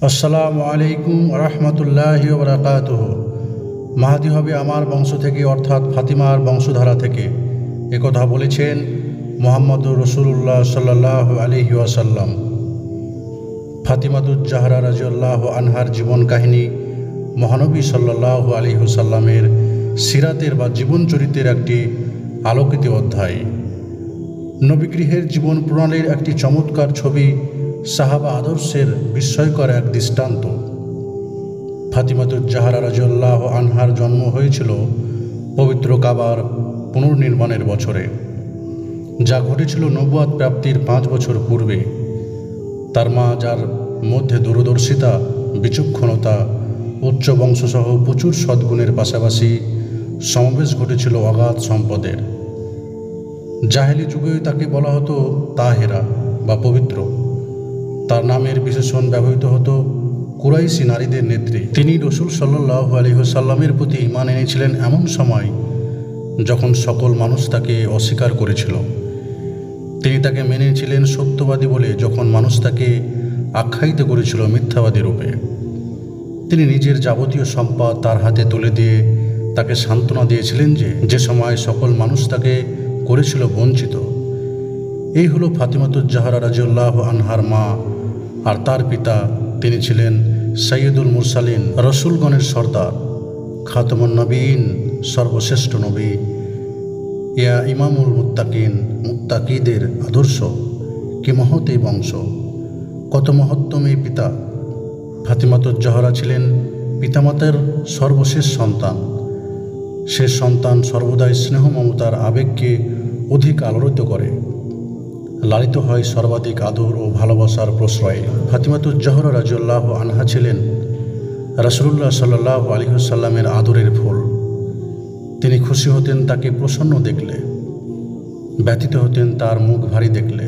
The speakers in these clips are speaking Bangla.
আসসালামু আলাইকুম রহমতুল্লাহি ওয়া বারাকাতুহু। মাহদী হবে আমার বংশ থেকে, অর্থাৎ ফাতিমার বংশধারা থেকে, একথা বলেছেন মুহাম্মদুর রাসূলুল্লাহ সাল্লাল্লাহু আলাইহি ওয়াসাল্লাম। ফাতিমাতুজ জাহরা রাদিয়াল্লাহু আনহার জীবন কাহিনী মহানবী সাল্লাল্লাহু আলাইহি ওয়াসাল্লামের সিরাতের বা জীবন চরিত্রের একটি আলোকিত অধ্যায়। নবীগৃহের জীবন প্রণালীর একটি চমৎকার ছবি, সাহাবা আদর্শের বিস্ময়কর এক দৃষ্টান্ত। ফাতিমাতুজ জাহরা রাদিয়াল্লাহু আনহার জন্ম হয়েছিল পবিত্র কাবার পুনর্নির্মাণের বছরে, যা ঘটেছিল নবুয়াত প্রাপ্তির 5 বছর পূর্বে। তার মা, যার মধ্যে দূরদর্শিতা, বিচক্ষণতা, উচ্চ বংশসহ প্রচুর সদ্গুণের পাশাপাশি সমাবেশ ঘটেছিল অগাধ সম্পদের। জাহেলি যুগে তাকে বলা হতো তাহেরা বা পবিত্র। তার নামের বিশেষণ ব্যবহৃত হতো কুরাইশি নারীদের নেত্রী। তিনি রাসূল সাল্লাল্লাহু আলাইহি ওয়াসাল্লামের প্রতি ঈমান এনেছিলেন এমন সময় যখন সকল মানুষ তাকে অস্বীকার করেছিল। তিনি তাকে মেনেছিলেন সত্যবাদী বলে যখন মানুষ তাকে আখ্যায়িত করেছিল মিথ্যাবাদী রূপে। তিনি নিজের যাবতীয় সম্পদ তার হাতে তুলে দিয়ে তাকে সান্ত্বনা দিয়েছিলেন যে সময় সকল মানুষ তাকে করেছিল বঞ্চিত। এই হলো ফাতিমাতুজ জাহরা রাদিয়াল্লাহু আনহার মা। আর তার পিতা, তিনি ছিলেন সাইয়্যিদুল মুরসালিন, রসুলগণের সর্দার, খাতামুন নবীন, সর্বশ্রেষ্ঠ নবী, ইয়া ইমামুল মুত্তাকিন, মুত্তাকিদের আদর্শ। কি মহৎ এই বংশ, কত মহত্তম এই পিতা! ফাতিমাতুজ জাহরা ছিলেন পিতামাতার সর্বশেষ সন্তান। শেষ সন্তান সর্বদাই স্নেহ মমতার আবেগকে অধিক আলোড়িত করে, লালিত হয় সর্বাধিক আদর ও ভালোবাসার প্রশ্রয়ে। ফাতিমাতুজ জাহরা রাদিয়াল্লাহু আনহা ছিলেন রাসূলুল্লাহ সাল্লাল্লাহু আলাইহি ওয়াসাল্লামের আদরের ফুল। তিনি খুশি হতেন তাকে প্রসন্ন দেখলে, ব্যথিত হতেন তার মুখ ভারী দেখলে।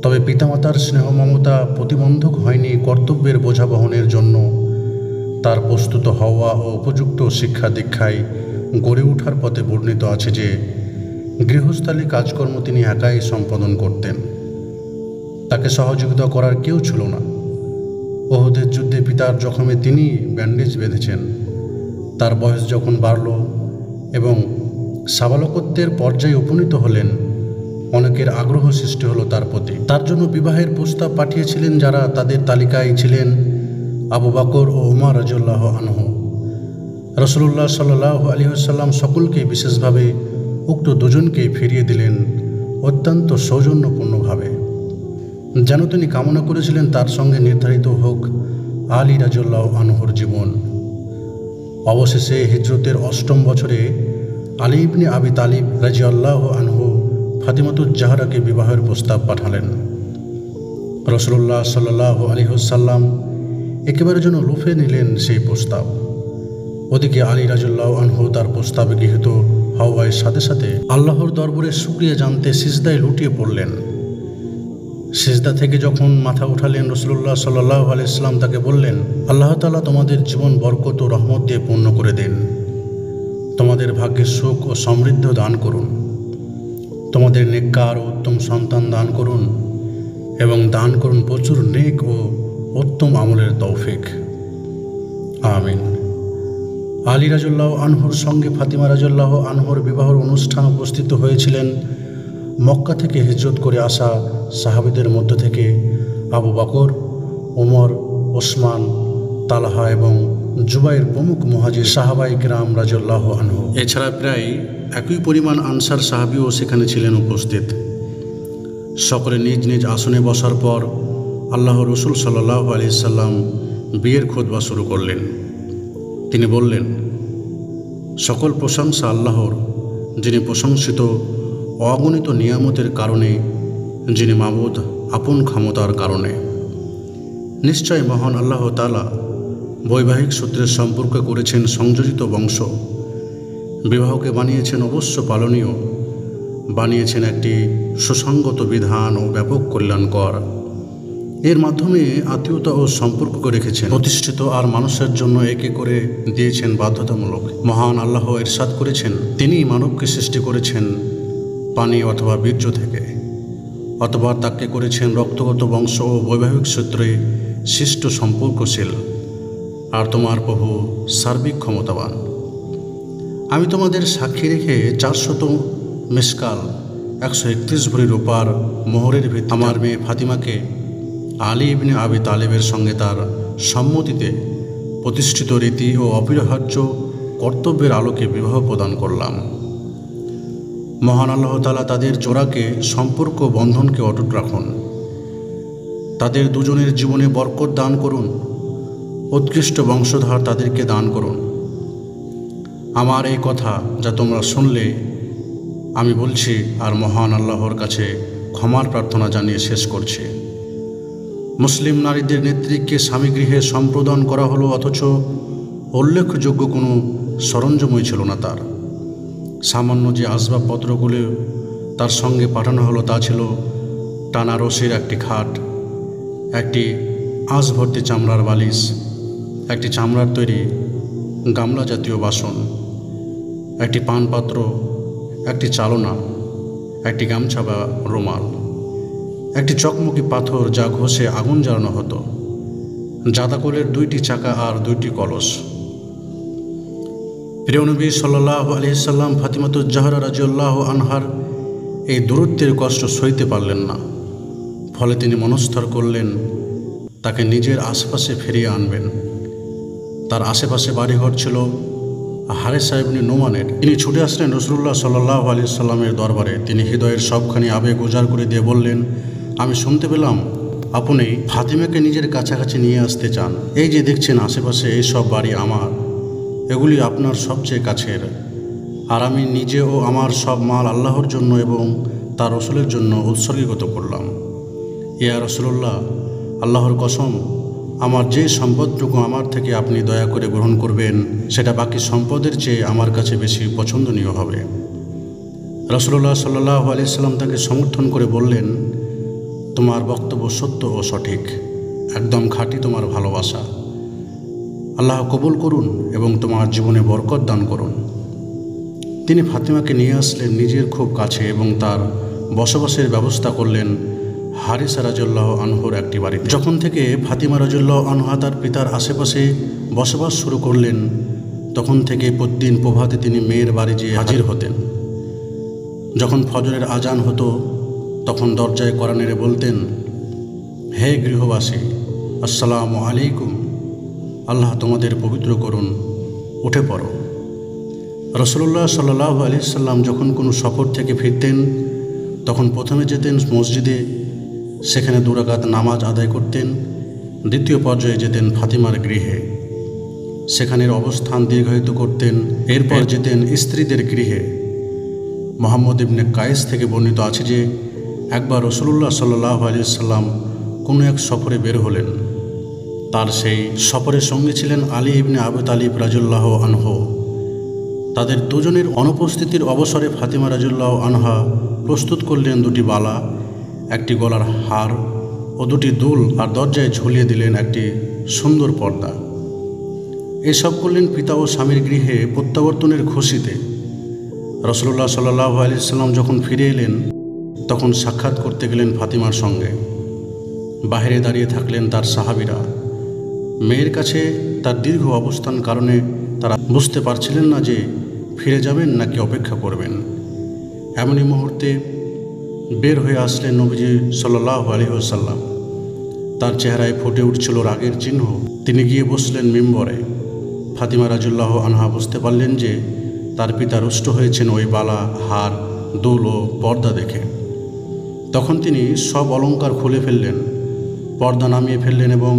তবে পিতামাতার স্নেহ মমতা প্রতিবন্ধক হয়নি কর্তব্যের বোঝা বহনের জন্য। তার প্রস্তুত হওয়া ও উপযুক্ত শিক্ষা দীক্ষায় গড়ে ওঠার পথে বর্ণিত আছে যে গৃহস্থালী কাজকর্ম তিনি একাই সম্পাদন করতেন। তাকে সহযোগিতা করার কেউ ছিল না। উহুদের যুদ্ধে পিতার জখমে তিনি ব্যান্ডেজ বেঁধেছেন। তার বয়স যখন বাড়ল এবং সাবালকত্বের পর্যায়ে উপনীত হলেন, অনেকের আগ্রহ সৃষ্টি হলো তার প্রতি। তার জন্য বিবাহের প্রস্তাব পাঠিয়েছিলেন যারা তাদের তালিকায় ছিলেন আবু বকর ও উমর রাদিয়াল্লাহু আনহু। রাসূলুল্লাহ সাল্লাল্লাহু আলাইহি ওয়াসাল্লাম সকলকে, বিশেষভাবে উক্ত দুজনকে ফিরিয়ে দিলেন অত্যন্ত সৌজন্যপূর্ণভাবে, যেন তিনি কামনা করেছিলেন তার সঙ্গে নির্ধারিত হোক আলী রাদিয়াল্লাহু আনহুর জীবন। অবশেষে হিজরতের 8ম বছরে আলী ইবনে আবি তালিব রাদিয়াল্লাহু আনহু ফাতিমাতুজ জাহরাকে বিবাহের প্রস্তাব পাঠালেন। রাসূলুল্লাহ সাল্লাল্লাহু আলাইহি ওয়াসাল্লাম একেবারে যেন লুফে নিলেন সেই প্রস্তাব। ওদিকে আলী রাদিয়াল্লাহু আনহু তার প্রস্তাবে গৃহীত হওয়ার সাথে সাথে আল্লাহর দরবারে শুকরিয়া জানতে সিজদায় লুটিয়ে পড়লেন। সিজদা থেকে যখন মাথা উঠালেন, রাসূলুল্লাহ সাল্লাল্লাহু আলাইহি ওয়াসাল্লাম তাকে বললেন, আল্লাহ তাআলা তোমাদের জীবন বরকত ও রহমত দিয়ে পূর্ণ করে দিন, তোমাদের ভাগ্যে সুখ ও সমৃদ্ধ দান করুন, তোমাদের নেককার ও উত্তম সন্তান দান করুন এবং দান করুন প্রচুর নেক ও উত্তম আমলের তৌফিক। আমিন। আলী রাদিয়াল্লাহু আনহুর সঙ্গে ফাতিমা রাদিয়াল্লাহু আনহুর বিবাহের অনুষ্ঠান উপস্থিত হয়েছিলেন মক্কা থেকে হিজরত করে আসা সাহাবীদের মধ্য থেকে আবু বকর, ওমর, ওসমান, তালহা এবং জুবাইর প্রমুখ মুহাজির সাহাবায়ে কিরাম রাদিয়াল্লাহু আনহু। এছাড়া প্রায় একই পরিমাণ আনসার সাহাবীও সেখানে ছিলেন উপস্থিত। সকলে নিজ নিজ আসনে বসার পর আল্লাহর রাসূল সাল্লাল্লাহু আলাইহি সাল্লাম বিয়ের খুতবা শুরু করলেন। তিনি বললেন, সকল প্রশংসা আল্লাহর, যিনি প্রশংসিত অগণিত নিয়ামতের কারণে, যিনি মাবুদ আপন ক্ষমতার কারণে। নিশ্চয় মহান আল্লাহ তাআলা বৈবাহিক সূত্রের সম্পর্ক করেছেন সংযোজিত বংশ, বিবাহকে বানিয়েছেন অবশ্য পালনীয়, বানিয়েছেন একটি সুসংগত বিধান ও ব্যাপক কল্যাণকর। এর মাধ্যমে আত্মীয়তা ও সম্পর্ককে রেখেছেন প্রতিষ্ঠিত, আর মানুষের জন্য একে করে দিয়েছেন বাধ্যতামূলক। মহান আল্লাহ ইরশাদ করেছেন, তিনি মানবকে সৃষ্টি করেছেন পানি অথবা বীর্য থেকে, অথবা তাকে করেছেন রক্তগত বংশ ও বৈবাহিক সূত্রে শিষ্ট সম্পর্কশীল, আর তোমার প্রভু সার্বিক ক্ষমতাবান। আমি তোমাদের সাক্ষী রেখে 400 মেসকাল 131 ভরি রূপার মোহরের ভিত্তিতে আমার মেয়ে ফাতিমাকে আলী ইবনে আবি তালেবের সঙ্গে তার সম্মতিতে প্রতিষ্ঠিত রীতি ও অপরিহার্য কর্তব্যের আলোকে বিবাহ প্রদান করলাম। মহান আল্লাহ তাআলা তাদের জোড়াকে সম্পর্ক বন্ধনকে অটুট রাখুন। তাদের দুজনের জীবনে বরকত দান করুন, উৎকৃষ্ট বংশধর তাদেরকে দান করুন। আমার এই কথা যা তোমরা শুনলে আমি বলছি, আর মহান আল্লাহর কাছে ক্ষমার প্রার্থনা জানিয়ে শেষ করছি। মুসলিম নারীদের নেত্রীকে স্বামীগৃহে সম্প্রদান করা হলো, অথচ উল্লেখযোগ্য কোনো সরঞ্জামই ছিল না তার। সামান্য যে আসবাবপত্রগুলো তার সঙ্গে পাঠানো হলো তা ছিল টানা রশির একটি খাট, একটি আঁশ ভর্তি চামড়ার বালিশ, একটি চামড়ার তৈরি গামলা জাতীয় বাসন, একটি পানপাত্র, একটি চালনা, একটি গামছা বা রুমাল, একটি চকমকি পাথর যা ঘষে আগুন জ্বালানো হতো, জাদাকলের 2টি চাকা আর 2টি কলস। প্রিয় নবী সাল্লাল্লাহু আলাইহি সাল্লাম ফাতিমাতুজ জাহরা রাদিয়াল্লাহু আনহার এই দূরত্বের কষ্ট সইতে পারলেন না। ফলে তিনি মনস্থির করলেন তাকে নিজের আশেপাশে ফিরিয়ে আনবেন। তার আশেপাশে বাড়িঘর ছিল হারেসা ইবনে নোমানের। তিনি ছুটে আসলেন রাসূলুল্লাহ সাল্লাল্লাহু আলাইহি সাল্লামের দরবারে। তিনি হৃদয়ের সবখানি আবেগ উজাড় করে দিয়ে বললেন, আমি শুনতে পেলাম আপনি ফাতিমাকে নিজের কাছাকাছি নিয়ে আসতে চান। এই যে দেখছেন আশেপাশে এই সব বাড়ি আমার, এগুলি আপনার সবচেয়ে কাছের, আর আমি নিজে ও আমার সব মাল আল্লাহর জন্য এবং তার রাসূলের জন্য উৎসর্গীকৃত করলাম। ইয়া রাসূলুল্লাহ, আল্লাহর কসম, আমার যে সম্পদটুকু আমার থেকে আপনি দয়া করে গ্রহণ করবেন সেটা বাকি সম্পদের চেয়ে আমার কাছে বেশি পছন্দনীয় হবে। রাসূলুল্লাহ সাল্লাল্লাহু আলাইহি সাল্লাম তাকে সমর্থন করে বললেন, তোমার বক্তব্য সত্য ও সঠিক, একদম খাঁটি তোমার ভালোবাসা। আল্লাহ কবুল করুন এবং তোমার জীবনে বরকত দান করুন। তিনি ফাতিমাকে নিয়ে আসলেন নিজের খুব কাছে এবং তার বসবাসের ব্যবস্থা করলেন হারিসা রাদিয়াল্লাহু আনহুর একটি বাড়িতে। যখন থেকে ফাতিমা রাদিয়াল্লাহু আনহা তার পিতার আশেপাশে বসবাস শুরু করলেন, তখন থেকে প্রতিদিন প্রভাতে তিনি মেয়ের বাড়ি যেয়ে হাজির হতেন। যখন ফজরের আজান হতো তখন দরজায় কড়া নেড়ে বলতেন, হে গৃহবাসী, আসসালামু আলাইকুম, আল্লাহ তোমাদের পবিত্র করুন, উঠে পড়ো। রাসূলুল্লাহ সাল্লাল্লাহু আলাইহি সাল্লাম যখন কোনো সফর থেকে ফিরতেন তখন প্রথমে যেতেন মসজিদে, সেখানে 2 রাকাত নামাজ আদায় করতেন। দ্বিতীয় পর্যায়ে যেতেন ফাতিমার গৃহে, সেখানের অবস্থান দীর্ঘায়িত করতেন। এরপর যেতেন স্ত্রীদের গৃহে। মুহাম্মদ ইবনে কায়েস থেকে বর্ণিত আছে যে একবার রাসূলুল্লাহ সাল্লাল্লাহু আলাইহি সাল্লাম কোনো এক সফরে বের হলেন। তার সেই সফরের সঙ্গে ছিলেন আলী ইবনে আবি তালিব রাদিয়াল্লাহু আনহু। তাদের দুজনের অনুপস্থিতির অবসরে ফাতিমা রাদিয়াল্লাহু আনহা প্রস্তুত করলেন 2টি বালা, একটি গলার হার ও 2টি দুল, আর দরজায় ঝুলিয়ে দিলেন একটি সুন্দর পর্দা। এসব করলেন পিতা ও স্বামীর গৃহে প্রত্যাবর্তনের খুশিতে। রাসূলুল্লাহ সাল্লাল্লাহু আলাইহি সাল্লাম যখন ফিরে এলেন তখন সাক্ষাৎ করতে গেলেন ফাতিমার সঙ্গে। বাইরে দাঁড়িয়ে থাকলেন তার সাহাবীরা। মেয়ের কাছে তার দীর্ঘ অবস্থান কারণে তারা বুঝতে পারছিলেন না যে ফিরে যাবেন নাকি অপেক্ষা করবেন। এমনই মুহূর্তে বের হয়ে আসলেন নবীজি সাল্লাল্লাহু আলাইহি ওয়াসাল্লাম। তার চেহারায় ফুটে উঠছিল রাগের চিহ্ন। তিনি গিয়ে বসলেন মিম্বরে। ফাতিমা রাদিয়াল্লাহু আনহা বুঝতে পারলেন যে তার পিতা রুষ্ট হয়েছেন ওই বালা, হার, দুল ও পর্দা দেখে। তখন তিনি সব অলংকার খুলে ফেললেন, পর্দা নামিয়ে ফেললেন এবং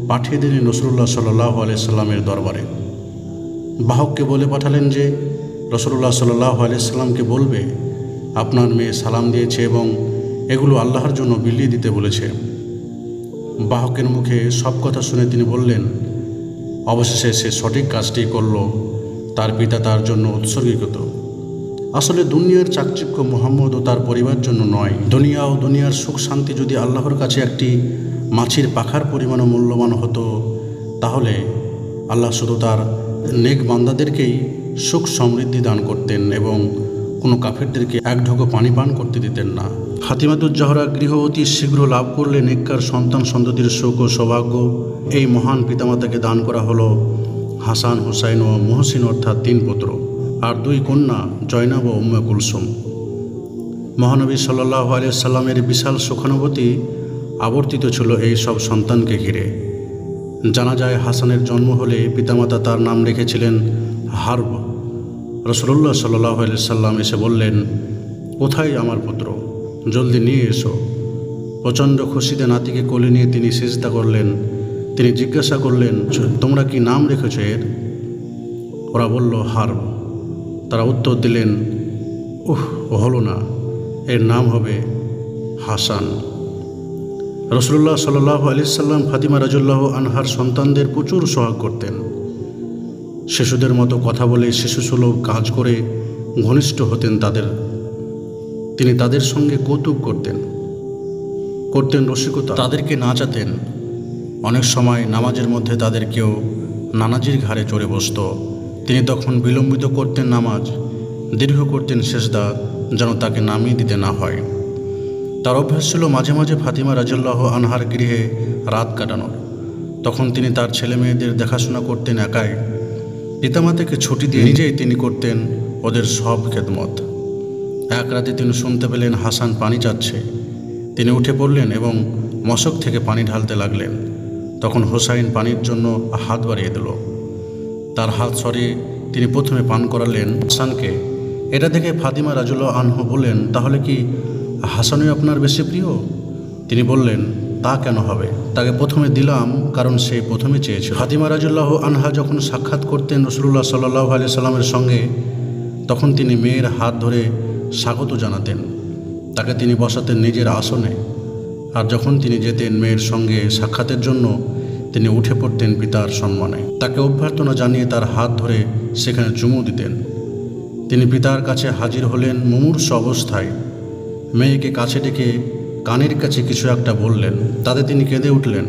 পাঠিয়ে দিলেন রাসূলুল্লাহ সাল্লাল্লাহু আলাইহি সাল্লামের দরবারে। বাহককে বলে পাঠালেন যে রাসূলুল্লাহ সাল্লাল্লাহু আলাইহি সাল্লামকে বলবে আপনার মেয়ে সালাম দিয়েছে এবং এগুলো আল্লাহর জন্য বিলিয়ে দিতে বলেছে। বাহকের মুখে সব কথা শুনে তিনি বললেন, অবশেষে সে সঠিক কাজটি করল, তার পিতা তার জন্য উৎসর্গীকৃত। আসলে দুনিয়ার চাকচিক্য মুহাম্মদ ও তার পরিবার জন্য নয়। দুনিয়া ও দুনিয়ার সুখ শান্তি যদি আল্লাহর কাছে একটি মাছির পাখার পরিমাণও মূল্যবান হতো, তাহলে আল্লাহ শুধু তার নেক বান্দাদেরকেই সুখ সমৃদ্ধি দান করতেন এবং কোনো কাফেরদেরকে এক ঢোক পানি পান করতে দিতেন না। ফাতিমাতুজ জাহরা গৃহ অতি শীঘ্র লাভ করলে নেককার সন্তান সন্ততির সুখ ও সৌভাগ্য এই মহান পিতামাতাকে দান করা হলো হাসান, হুসাইন ও মুহসিন অর্থাৎ 3 পুত্র আর 2 কন্যা জয়নাব ও উম্মে কুলসুম। মহানবী সাল্লাল্লাহু আলাইহি সাল্লামের বিশাল সুখানুভূতি আবর্তিত ছিল এই সব সন্তানকে ঘিরে। জানা যায় হাসানের জন্ম হলে পিতামাতা তার নাম রেখেছিলেন হারব। রাসূলুল্লাহ সাল্লাল্লাহু আলাইহি সাল্লাম এসে বললেন, কোথায় আমার পুত্র, জলদি নিয়ে এসো। প্রচণ্ড খুশিতে নাতিকে কোলে নিয়ে তিনি সিজদা করলেন। তিনি জিজ্ঞাসা করলেন, তোমরা কি নাম রেখেছ এর? ওরা বলল হারব। তারা উত্তর দিলেন, হলো না, এর নাম হবে হাসান। রাসূলুল্লাহ সাল্লাল্লাহু আলাইহি সাল্লাম ফাতিমা রাদিয়াল্লাহু আনহার সন্তানদের প্রচুর সোহাগ করতেন। শিশুদের মতো কথা বলে, শিশুসুলভ কাজ করে ঘনিষ্ঠ হতেন তাদের। তিনি তাদের সঙ্গে কৌতুক করতেন রসিকতা, তাদেরকে নাচাতেন। অনেক সময় নামাজের মধ্যে তাদের কেউ নানাজির ঘাড়ে চড়ে বসত। তিনি তখন বিলম্বিত করতেন নামাজ, দীর্ঘ করতেন সেজদা, যেন তাকে নামিয়ে দিতে না হয়। তার অভ্যাস ছিল মাঝে মাঝে ফাতিমা রাদিয়াল্লাহু আনহার গৃহে রাত কাটানোর। তখন তিনি তার ছেলে মেয়েদের দেখাশোনা করতেন একাই। পিতামাতাকে ছুটি দিয়ে নিজেই তিনি করতেন ওদের সব খেদমত। এক রাতে তিনি শুনতে পেলেন হাসান পানি চাচ্ছে। তিনি উঠে পড়লেন এবং মশক থেকে পানি ঢালতে লাগলেন। তখন হোসাইন পানির জন্য হাত বাড়িয়ে দিল। তার হাত সরিয়ে তিনি প্রথমে পান করালেন হাসানকে। এটা দেখে ফাতিমা রাদিয়াল্লাহু আনহা বললেন, তাহলে কি হাসানই আপনার বেশি প্রিয়? তিনি বললেন, তা কেন হবে, তাকে প্রথমে দিলাম কারণ সে প্রথমে চেয়েছিল। ফাতিমা রাদিয়াল্লাহু আনহা যখন সাক্ষাৎ করতেন রাসূলুল্লাহ সাল্লাল্লাহু আলাইহি সাল্লামের সঙ্গে, তখন তিনি মেয়ের হাত ধরে স্বাগত জানাতেন। তাকে তিনি বসাতেন নিজের আসনে। আর যখন তিনি যেতেন মেয়ের সঙ্গে সাক্ষাতের জন্য, তিনি উঠে পড়তেন পিতার সম্মানে। তাকে অভ্যর্থনা জানিয়ে তার হাত ধরে সেখানে চুমু দিতেন। তিনি পিতার কাছে হাজির হলেন মুমূর্ষ অবস্থায়। মেয়েকে কাছে ডেকে কানের কাছে কিছু একটা বললেন। তাতে তিনি কেঁদে উঠলেন।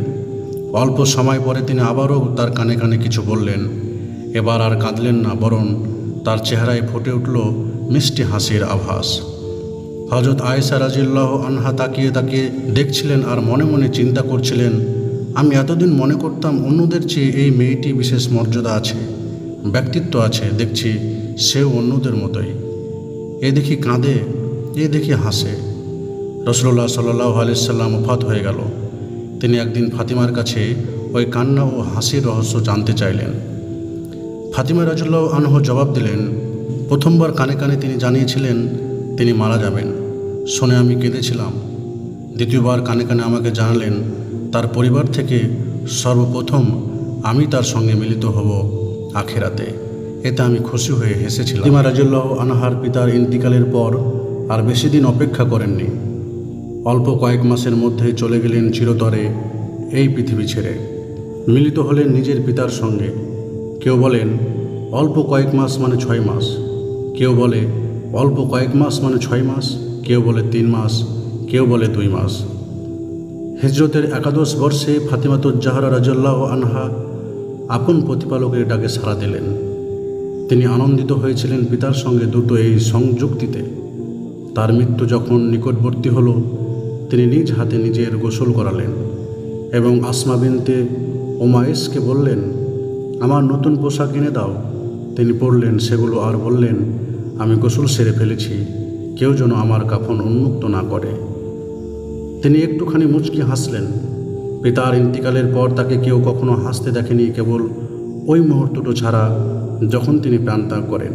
অল্প সময় পরে তিনি আবারও তার কানে কানে কিছু বললেন। এবার আর কাঁদলেন না, বরং তার চেহারায় ফুটে উঠল মিষ্টি হাসির আভাস। হযরত আয়েশা রাদিয়াল্লাহু আনহা তাকিয়ে তাকিয়ে দেখছিলেন আর মনে মনে চিন্তা করছিলেন, আমি এতদিন মনে করতাম অন্যদের চেয়ে এই মেয়েটি বিশেষ মর্যাদা আছে, ব্যক্তিত্ব আছে, দেখছি সেও অন্যদের মতোই। এ দেখি কাঁদে, এ দেখি হাসে। রাসূলুল্লাহ সাল্লাল্লাহু আলাইহি সাল্লাম ওফাত হয়ে গেল। তিনি একদিন ফাতিমার কাছে ওই কান্না ও হাসির রহস্য জানতে চাইলেন। ফাতিমা রাদিয়াল্লাহু আনহা জবাব দিলেন, প্রথমবার কানে কানে তিনি জানিয়েছিলেন তিনি মারা যাবেন। শুনে আমি কেঁদেছিলাম। দ্বিতীয়বার কানে কানে আমাকে জানালেন তার পরিবার থেকে সর্বপ্রথম আমি তার সঙ্গে মিলিত হব আখিরাতে। এতে আমি খুশি হয়ে হেসেছিলাম। ফাতিমা রাদিয়াল্লাহু আনহার পিতার ইন্তিকালের পর আর বেশি দিন অপেক্ষা করেননি। অল্প কয়েক মাসের মধ্যেই চলে গেলেন চিরতরে এই পৃথিবী ছেড়ে। মিলিত হলেন নিজের পিতার সঙ্গে। কেউ বলেন অল্প কয়েক মাস মানে 6 মাস, কেউ বলে অল্প কয়েক মাস মানে 6 মাস, কেউ বলে 3 মাস, কেউ বলে 2 মাস। হিজরতের 11 বর্ষে ফাতিমাতুজ জাহরা রাদিয়াল্লাহু আনহা আপন প্রতিপালকের ডাকে সাড়া দিলেন। তিনি আনন্দিত হয়েছিলেন পিতার সঙ্গে দ্রুত এই সংযুক্তিতে। তার মৃত্যু যখন নিকটবর্তী হলো, তিনি নিজ হাতে নিজের গোসল করালেন এবং আসমা বিনতে উমাইসকে বললেন, আমার নতুন পোশাক কিনে দাও। তিনি পরলেন সেগুলো আর বললেন, আমি গোসল সেরে ফেলেছি, কেউ যেন আমার কাফন উন্মুক্ত না করে। তিনি একটুখানি মুচকি হাসলেন। পিতার ইন্তিকালের পর তাকে কেউ কখনো হাসতে দেখেনি, কেবল ওই মুহূর্তটা ছাড়া যখন তিনি প্রাণত্যাগ করেন।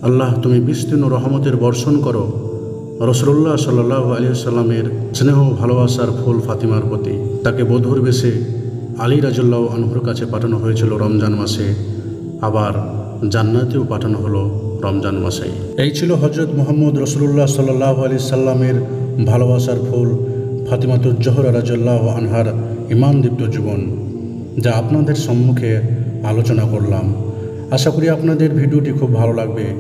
আল্লাহ তুমি বিস্তীর্ণ রহমতের বর্ষণ করো রাসূলুল্লাহ সাল্লাল্লাহু আলাইহি সাল্লামের স্নেহ ভালোবাসার ফুল ফাতিমার প্রতি। তাকে বধূর বেশে আলী রাদিয়াল্লাহু আনহুর কাছে পাঠানো হয়েছিল রমজান মাসে, আবার জান্নাতেও পাঠানো হলো রমজান মাসেই। এই ছিল হযরত মুহাম্মদ রাসূলুল্লাহ সাল্লাল্লাহু আলাইহি সাল্লামের ভালোবাসার ফুল ফাতিমাতুজ জাহরা রাদিয়াল্লাহু আনহার ঈমানদীপ্ত জীবন, যা আপনাদের সম্মুখে আলোচনা করলাম। আশা করি আপনাদের ভিডিওটি খুব ভালো লাগবে।